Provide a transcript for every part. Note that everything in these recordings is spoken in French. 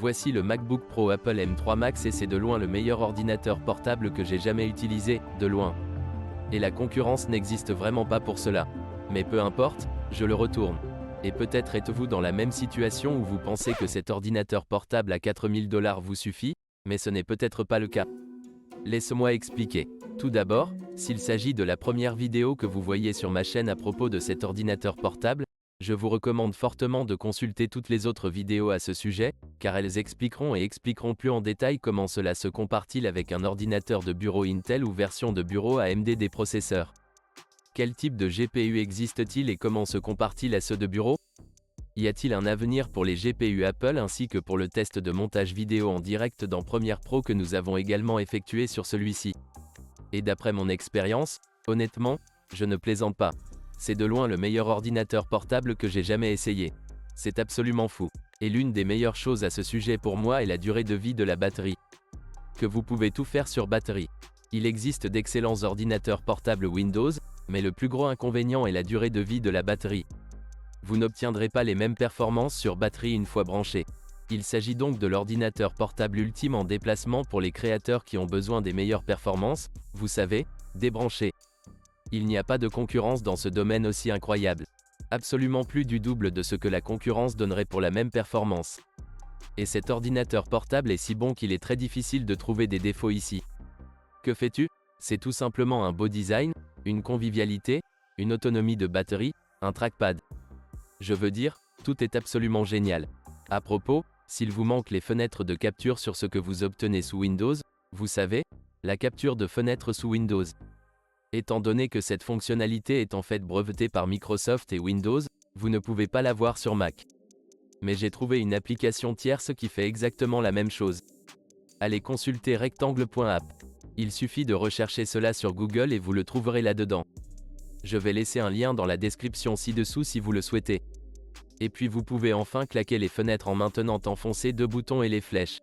Voici le MacBook Pro Apple M3 Max et c'est de loin le meilleur ordinateur portable que j'ai jamais utilisé, de loin. Et la concurrence n'existe vraiment pas pour cela. Mais peu importe, je le retourne. Et peut-être êtes-vous dans la même situation où vous pensez que cet ordinateur portable à 4000 $ vous suffit, mais ce n'est peut-être pas le cas. Laisse-moi expliquer. Tout d'abord, s'il s'agit de la première vidéo que vous voyez sur ma chaîne à propos de cet ordinateur portable, je vous recommande fortement de consulter toutes les autres vidéos à ce sujet, car elles expliqueront plus en détail comment cela se compare-t-il avec un ordinateur de bureau Intel ou version de bureau AMD des processeurs. Quel type de GPU existe-t-il et comment se compare-t-il à ceux de bureau? Y a-t-il un avenir pour les GPU Apple ainsi que pour le test de montage vidéo en direct dans Premiere Pro que nous avons également effectué sur celui-ci? Et d'après mon expérience, honnêtement, je ne plaisante pas. C'est de loin le meilleur ordinateur portable que j'ai jamais essayé. C'est absolument fou. Et l'une des meilleures choses à ce sujet pour moi est la durée de vie de la batterie. Que vous pouvez tout faire sur batterie. Il existe d'excellents ordinateurs portables Windows, mais le plus gros inconvénient est la durée de vie de la batterie. Vous n'obtiendrez pas les mêmes performances sur batterie une fois branché. Il s'agit donc de l'ordinateur portable ultime en déplacement pour les créateurs qui ont besoin des meilleures performances, vous savez, débrancher. Il n'y a pas de concurrence dans ce domaine aussi incroyable. Absolument plus du double de ce que la concurrence donnerait pour la même performance. Et cet ordinateur portable est si bon qu'il est très difficile de trouver des défauts ici. Que fais-tu? C'est tout simplement un beau design, une convivialité, une autonomie de batterie, un trackpad. Je veux dire, tout est absolument génial. À propos, s'il vous manque les fenêtres de capture sur ce que vous obtenez sous Windows, vous savez, la capture de fenêtres sous Windows. Étant donné que cette fonctionnalité est en fait brevetée par Microsoft et Windows, vous ne pouvez pas l'avoir sur Mac. Mais j'ai trouvé une application tierce qui fait exactement la même chose. Allez consulter rectangle.app. Il suffit de rechercher cela sur Google et vous le trouverez là-dedans. Je vais laisser un lien dans la description ci-dessous si vous le souhaitez. Et puis vous pouvez enfin claquer les fenêtres en maintenant enfoncer deux boutons et les flèches.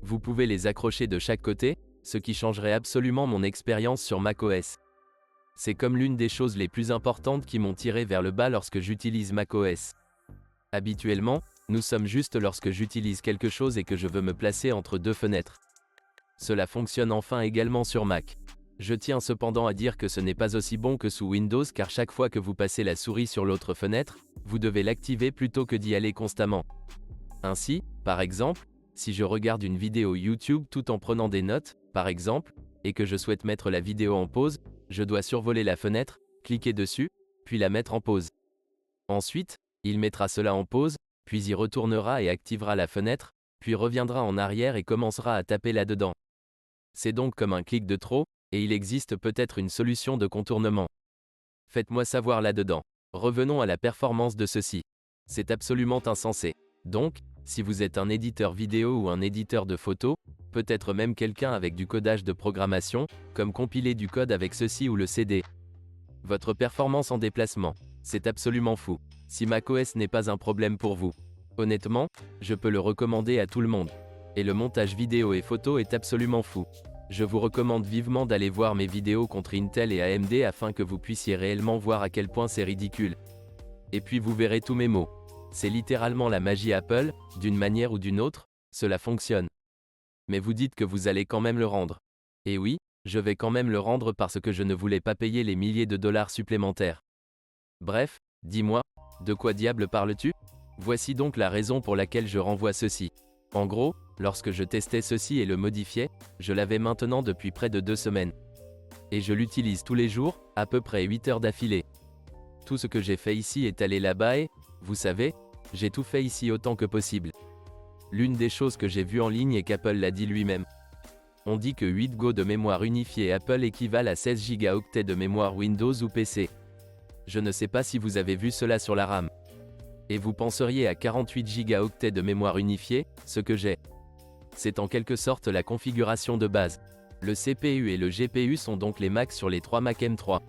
Vous pouvez les accrocher de chaque côté, ce qui changerait absolument mon expérience sur macOS. C'est comme l'une des choses les plus importantes qui m'ont tiré vers le bas lorsque j'utilise macOS. Habituellement, nous sommes juste lorsque j'utilise quelque chose et que je veux me placer entre deux fenêtres. Cela fonctionne enfin également sur Mac. Je tiens cependant à dire que ce n'est pas aussi bon que sous Windows car chaque fois que vous passez la souris sur l'autre fenêtre, vous devez l'activer plutôt que d'y aller constamment. Ainsi, par exemple, si je regarde une vidéo YouTube tout en prenant des notes, par exemple, et que je souhaite mettre la vidéo en pause, je dois survoler la fenêtre, cliquer dessus, puis la mettre en pause. Ensuite, il mettra cela en pause, puis y retournera et activera la fenêtre, puis reviendra en arrière et commencera à taper là-dedans. C'est donc comme un clic de trop, et il existe peut-être une solution de contournement. Faites-moi savoir là-dedans. Revenons à la performance de ceci. C'est absolument insensé. Donc, si vous êtes un éditeur vidéo ou un éditeur de photos, peut-être même quelqu'un avec du codage de programmation, comme compiler du code avec ceci ou le CD. Votre performance en déplacement, c'est absolument fou. Si macOS n'est pas un problème pour vous, honnêtement, je peux le recommander à tout le monde. Et le montage vidéo et photo est absolument fou. Je vous recommande vivement d'aller voir mes vidéos contre Intel et AMD afin que vous puissiez réellement voir à quel point c'est ridicule. Et puis vous verrez tous mes mots. C'est littéralement la magie Apple, d'une manière ou d'une autre, cela fonctionne. Mais vous dites que vous allez quand même le rendre. Et oui, je vais quand même le rendre parce que je ne voulais pas payer les milliers de dollars supplémentaires. Bref, dis-moi, de quoi diable parles-tu? Voici donc la raison pour laquelle je renvoie ceci. En gros, lorsque je testais ceci et le modifiais, je l'avais maintenant depuis près de 2 semaines. Et je l'utilise tous les jours, à peu près 8 heures d'affilée. Tout ce que j'ai fait ici est aller là-bas et, vous savez, j'ai tout fait ici autant que possible. L'une des choses que j'ai vues en ligne est qu'Apple l'a dit lui-même. On dit que 8 Go de mémoire unifiée Apple équivalent à 16 Go de mémoire Windows ou PC. Je ne sais pas si vous avez vu cela sur la RAM. Et vous penseriez à 48 Go de mémoire unifiée, ce que j'ai. C'est en quelque sorte la configuration de base. Le CPU et le GPU sont donc les max sur les 3 Mac M3.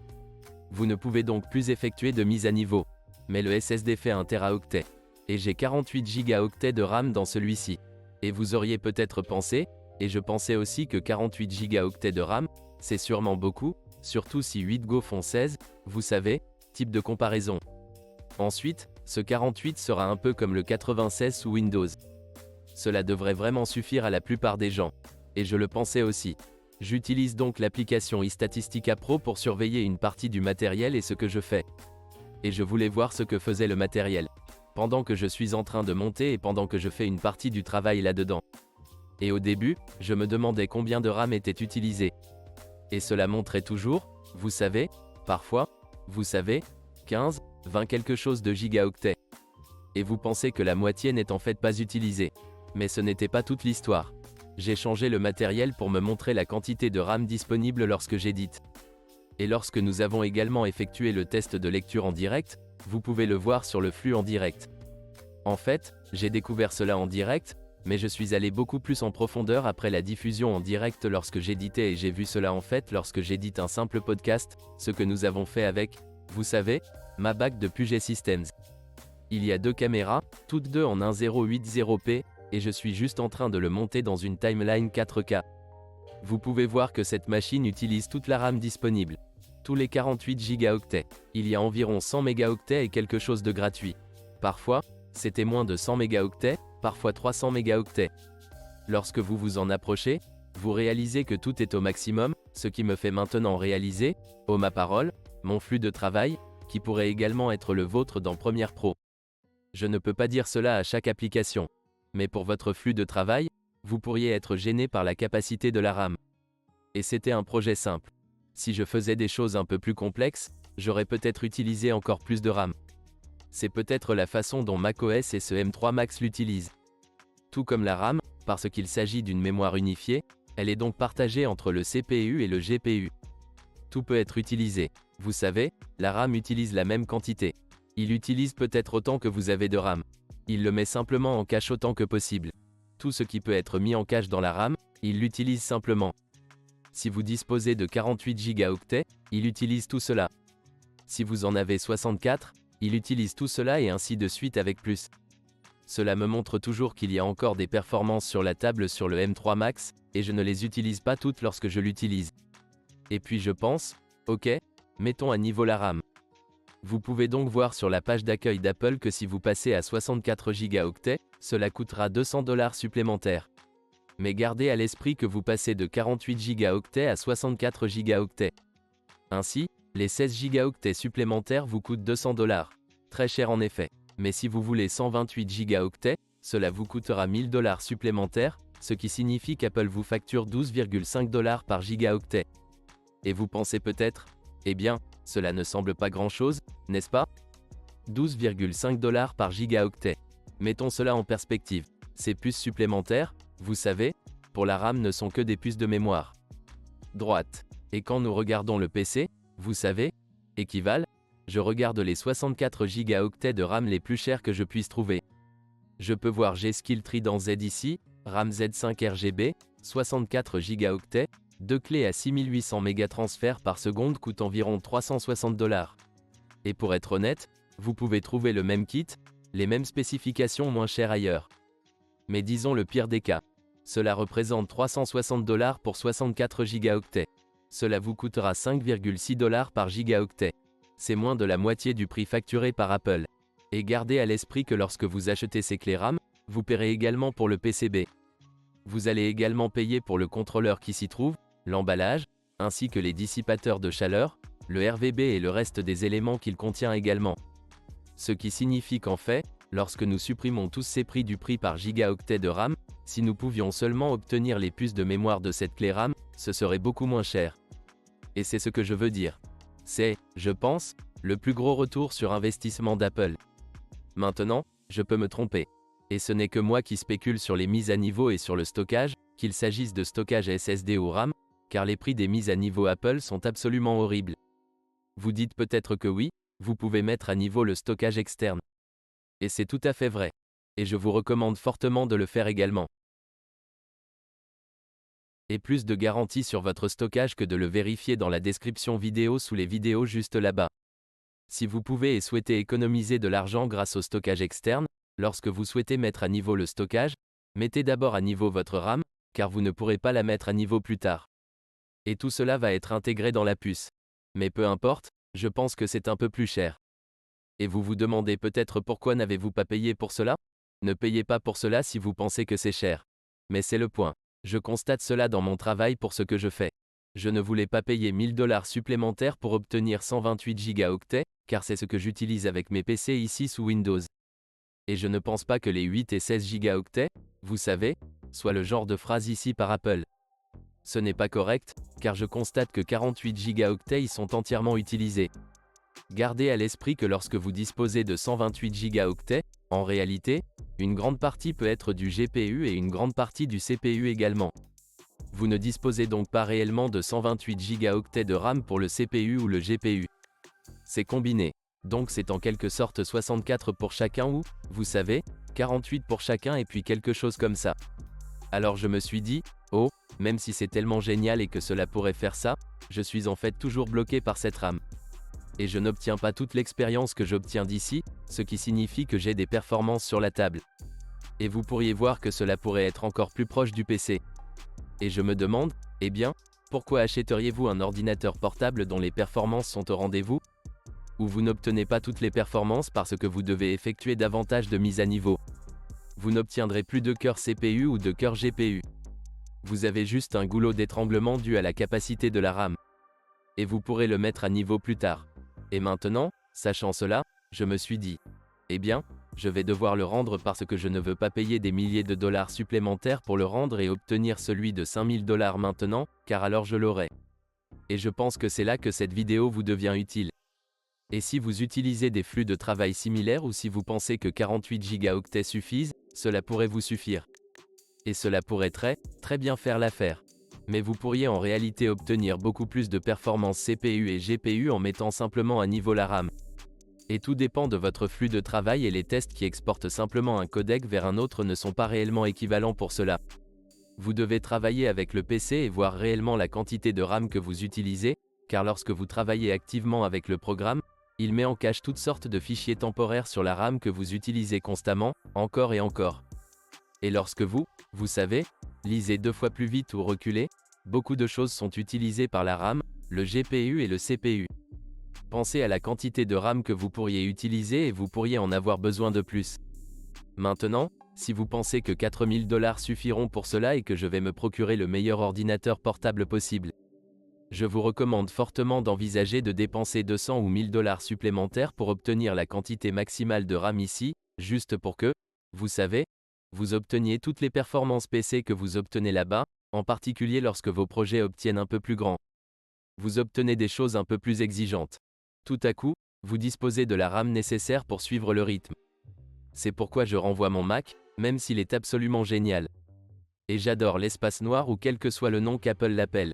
Vous ne pouvez donc plus effectuer de mise à niveau. Mais le SSD fait 1 Teraoctet. Et j'ai 48 Go de RAM dans celui-ci. Et vous auriez peut-être pensé, et je pensais aussi que 48 Go de RAM, c'est sûrement beaucoup, surtout si 8 Go font 16, vous savez, type de comparaison. Ensuite, ce 48 sera un peu comme le 96 sous Windows. Cela devrait vraiment suffire à la plupart des gens. Et je le pensais aussi. J'utilise donc l'application iStatistica Pro pour surveiller une partie du matériel et ce que je fais. Et je voulais voir ce que faisait le matériel. Pendant que je suis en train de monter et pendant que je fais une partie du travail là-dedans. Et au début, je me demandais combien de RAM était utilisé. Et cela montrait toujours, vous savez, parfois, vous savez, 15, 20 quelque chose de gigaoctets. Et vous pensez que la moitié n'est en fait pas utilisée. Mais ce n'était pas toute l'histoire. J'ai changé le matériel pour me montrer la quantité de RAM disponible lorsque j'édite. Et lorsque nous avons également effectué le test de lecture en direct, vous pouvez le voir sur le flux en direct. En fait, j'ai découvert cela en direct, mais je suis allé beaucoup plus en profondeur après la diffusion en direct lorsque j'éditais et j'ai vu cela en fait lorsque j'édite un simple podcast, ce que nous avons fait avec, vous savez, ma bague de Puget Systems. Il y a 2 caméras, toutes deux en 1080p, et je suis juste en train de le monter dans une timeline 4K. Vous pouvez voir que cette machine utilise toute la RAM disponible. Tous les 48 gigaoctets. Il y a environ 100 mégaoctets et quelque chose de gratuit. Parfois, c'était moins de 100 mégaoctets, parfois 300 mégaoctets. Lorsque vous vous en approchez, vous réalisez que tout est au maximum, ce qui me fait maintenant réaliser, oh ma parole, mon flux de travail, qui pourrait également être le vôtre dans Premiere Pro. Je ne peux pas dire cela à chaque application. Mais pour votre flux de travail, vous pourriez être gêné par la capacité de la RAM. Et c'était un projet simple. Si je faisais des choses un peu plus complexes, j'aurais peut-être utilisé encore plus de RAM. C'est peut-être la façon dont macOS et ce M3 Max l'utilisent. Tout comme la RAM, parce qu'il s'agit d'une mémoire unifiée, elle est donc partagée entre le CPU et le GPU. Tout peut être utilisé. Vous savez, la RAM utilise la même quantité. Il utilise peut-être autant que vous avez de RAM. Il le met simplement en cache autant que possible. Tout ce qui peut être mis en cache dans la RAM, il l'utilise simplement. Si vous disposez de 48 gigaoctets, il utilise tout cela. Si vous en avez 64, il utilise tout cela et ainsi de suite avec plus. Cela me montre toujours qu'il y a encore des performances sur la table sur le M3 Max, et je ne les utilise pas toutes lorsque je l'utilise. Et puis je pense, ok, mettons à niveau la RAM. Vous pouvez donc voir sur la page d'accueil d'Apple que si vous passez à 64 gigaoctets, cela coûtera $200 supplémentaires. Mais gardez à l'esprit que vous passez de 48 gigaoctets à 64 gigaoctets. Ainsi, les 16 gigaoctets supplémentaires vous coûtent $200. Très cher en effet. Mais si vous voulez 128 gigaoctets, cela vous coûtera $1000 supplémentaires, ce qui signifie qu'Apple vous facture $12,5 par gigaoctet. Et vous pensez peut-être, eh bien, cela ne semble pas grand-chose, n'est-ce pas? $12,5 par gigaoctet. Mettons cela en perspective. Ces puces supplémentaires, vous savez, pour la RAM ne sont que des puces de mémoire droite. Et quand nous regardons le PC, vous savez, équivalent, je regarde les 64 gigaoctets de RAM les plus chers que je puisse trouver. Je peux voir G-Skill Trident Z ici, RAM Z5 RGB, 64 gigaoctets, 2 clés à 6800 mégatransferts par seconde coûtent environ $360. Et pour être honnête, vous pouvez trouver le même kit, les mêmes spécifications moins chères ailleurs. Mais disons le pire des cas. Cela représente $360 pour 64 gigaoctets. Cela vous coûtera $5,6 par gigaoctet. C'est moins de la moitié du prix facturé par Apple. Et gardez à l'esprit que lorsque vous achetez ces clés RAM, vous paierez également pour le PCB. Vous allez également payer pour le contrôleur qui s'y trouve, l'emballage, ainsi que les dissipateurs de chaleur, le RVB et le reste des éléments qu'il contient également. Ce qui signifie qu'en fait, lorsque nous supprimons tous ces prix du prix par gigaoctet de RAM, si nous pouvions seulement obtenir les puces de mémoire de cette clé RAM, ce serait beaucoup moins cher. Et c'est ce que je veux dire. C'est, je pense, le plus gros retour sur investissement d'Apple. Maintenant, je peux me tromper. Et ce n'est que moi qui spécule sur les mises à niveau et sur le stockage, qu'il s'agisse de stockage SSD ou RAM, car les prix des mises à niveau Apple sont absolument horribles. Vous dites peut-être que oui, vous pouvez mettre à niveau le stockage externe. Et c'est tout à fait vrai. Et je vous recommande fortement de le faire également. Et plus de garantie sur votre stockage que de le vérifier dans la description vidéo sous les vidéos juste là-bas. Si vous pouvez et souhaitez économiser de l'argent grâce au stockage externe, lorsque vous souhaitez mettre à niveau le stockage, mettez d'abord à niveau votre RAM, car vous ne pourrez pas la mettre à niveau plus tard. Et tout cela va être intégré dans la puce. Mais peu importe, je pense que c'est un peu plus cher. Et vous vous demandez peut-être pourquoi n'avez-vous pas payé pour cela? Ne payez pas pour cela si vous pensez que c'est cher. Mais c'est le point. Je constate cela dans mon travail pour ce que je fais. Je ne voulais pas payer 1000 $ supplémentaires pour obtenir 128 Go, car c'est ce que j'utilise avec mes PC ici sous Windows. Et je ne pense pas que les 8 et 16 Go, vous savez, soit le genre de phrase ici par Apple. Ce n'est pas correct, car je constate que 48 Go y sont entièrement utilisés. Gardez à l'esprit que lorsque vous disposez de 128 Go, en réalité, une grande partie peut être du GPU et une grande partie du CPU également. Vous ne disposez donc pas réellement de 128 Go de RAM pour le CPU ou le GPU. C'est combiné. Donc c'est en quelque sorte 64 pour chacun ou, vous savez, 48 pour chacun et puis quelque chose comme ça. Alors je me suis dit, oh, même si c'est tellement génial et que cela pourrait faire ça, je suis en fait toujours bloqué par cette RAM. Et je n'obtiens pas toute l'expérience que j'obtiens d'ici, ce qui signifie que j'ai des performances sur la table. Et vous pourriez voir que cela pourrait être encore plus proche du PC. Et je me demande, eh bien, pourquoi achèteriez-vous un ordinateur portable dont les performances sont au rendez-vous? Ou vous n'obtenez pas toutes les performances parce que vous devez effectuer davantage de mises à niveau. Vous n'obtiendrez plus de cœur CPU ou de cœur GPU. Vous avez juste un goulot d'étranglement dû à la capacité de la RAM. Et vous pourrez le mettre à niveau plus tard. Et maintenant, sachant cela, je me suis dit, eh bien, je vais devoir le rendre parce que je ne veux pas payer des milliers de dollars supplémentaires pour le rendre et obtenir celui de 5000 $ maintenant, car alors je l'aurai. Et je pense que c'est là que cette vidéo vous devient utile. Et si vous utilisez des flux de travail similaires ou si vous pensez que 48 Go suffisent, cela pourrait vous suffire. Et cela pourrait très bien faire l'affaire. Mais vous pourriez en réalité obtenir beaucoup plus de performance CPU et GPU en mettant simplement à niveau la RAM. Et tout dépend de votre flux de travail et les tests qui exportent simplement un codec vers un autre ne sont pas réellement équivalents pour cela. Vous devez travailler avec le PC et voir réellement la quantité de RAM que vous utilisez, car lorsque vous travaillez activement avec le programme, il met en cache toutes sortes de fichiers temporaires sur la RAM que vous utilisez constamment, encore et encore. Et lorsque vous savez, lisez 2 fois plus vite ou reculez, beaucoup de choses sont utilisées par la RAM, le GPU et le CPU. Pensez à la quantité de RAM que vous pourriez utiliser et vous pourriez en avoir besoin de plus. Maintenant, si vous pensez que 4000 $ suffiront pour cela et que je vais me procurer le meilleur ordinateur portable possible, je vous recommande fortement d'envisager de dépenser 200 ou 1000 $ supplémentaires pour obtenir la quantité maximale de RAM ici, juste pour que, vous savez, vous obteniez toutes les performances PC que vous obtenez là-bas, en particulier lorsque vos projets obtiennent un peu plus grand. Vous obtenez des choses un peu plus exigeantes. Tout à coup, vous disposez de la RAM nécessaire pour suivre le rythme. C'est pourquoi je renvoie mon Mac, même s'il est absolument génial. Et j'adore l'espace noir ou quel que soit le nom qu'Apple l'appelle.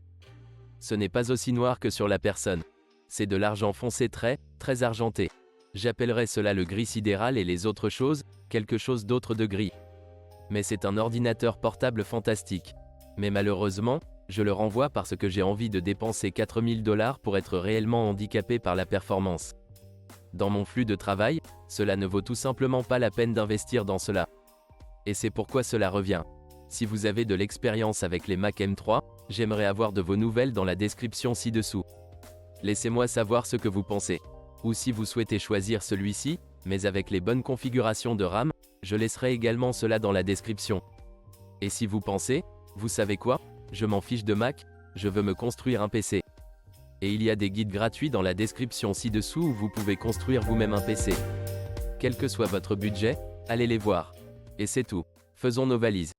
Ce n'est pas aussi noir que sur la personne. C'est de l'argent foncé très argenté. J'appellerais cela le gris sidéral et les autres choses, quelque chose d'autre de gris. Mais c'est un ordinateur portable fantastique. Mais malheureusement, je le renvoie parce que j'ai envie de dépenser 4000 $ pour être réellement handicapé par la performance. Dans mon flux de travail, cela ne vaut tout simplement pas la peine d'investir dans cela. Et c'est pourquoi cela revient. Si vous avez de l'expérience avec les Mac M3, j'aimerais avoir de vos nouvelles dans la description ci-dessous. Laissez-moi savoir ce que vous pensez. Ou si vous souhaitez choisir celui-ci, mais avec les bonnes configurations de RAM, je laisserai également cela dans la description. Et si vous pensez, vous savez quoi? Je m'en fiche de Mac, je veux me construire un PC. Et il y a des guides gratuits dans la description ci-dessous où vous pouvez construire vous-même un PC. Quel que soit votre budget, allez les voir. Et c'est tout. Faisons nos valises.